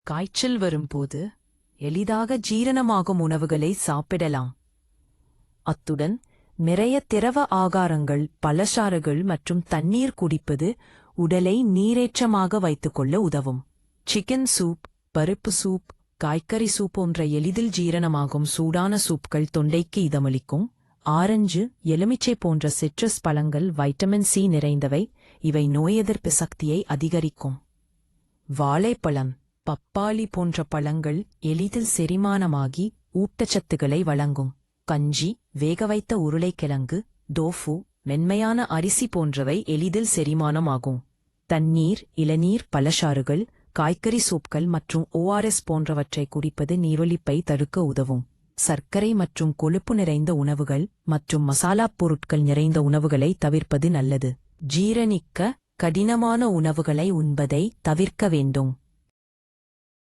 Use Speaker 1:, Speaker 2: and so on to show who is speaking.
Speaker 1: காய்ச்சல் வரும்போது எளிதாக ஜீரணமாகும் உணவுகளை சாப்பிடலாம். அத்துடன் நிறைய திரவ ஆகாரங்கள், பழச்சாறுகள் மற்றும் தண்ணீர் குடிப்பது உடலை நீரேற்றமாக வைத்துக்கொள்ள உதவும். சிக்கன் சூப், பருப்பு சூப், காய்கறி சூப் போன்ற எளிதில் ஜீரணமாகும் சூடான சூப்கள் தொண்டைக்கு இதமளிக்கும். ஆரஞ்சு, எலுமிச்சை போன்ற சிட்ரஸ் பழங்கள் வைட்டமின் சி நிறைந்தவை. இவை நோய் எதிர்ப்பு சக்தியை அதிகரிக்கும். வாழைப்பழம், பப்பாளி போன்ற பழங்கள் எளிதில் செரிமானமாகி ஊட்டச்சத்துக்களை வழங்கும். கஞ்சி, வேகவைத்த உருளைக்கிழங்கு, டோஃபு, மென்மையான அரிசி போன்றவை எளிதில் செரிமானமாகும். தண்ணீர், இளநீர், பழச்சாறுகள், காய்கறி சூப்கள் மற்றும் ஓஆர்எஸ் போன்றவற்றை குடிப்பது நீரொலிப்பை தடுக்க உதவும். சர்க்கரை மற்றும் கொழுப்பு நிறைந்த உணவுகள் மற்றும் மசாலாப் பொருட்கள் நிறைந்த உணவுகளை தவிர்ப்பது நல்லது. ஜீரணிக்க கடினமான உணவுகளை உண்பதை தவிர்க்க வேண்டும்.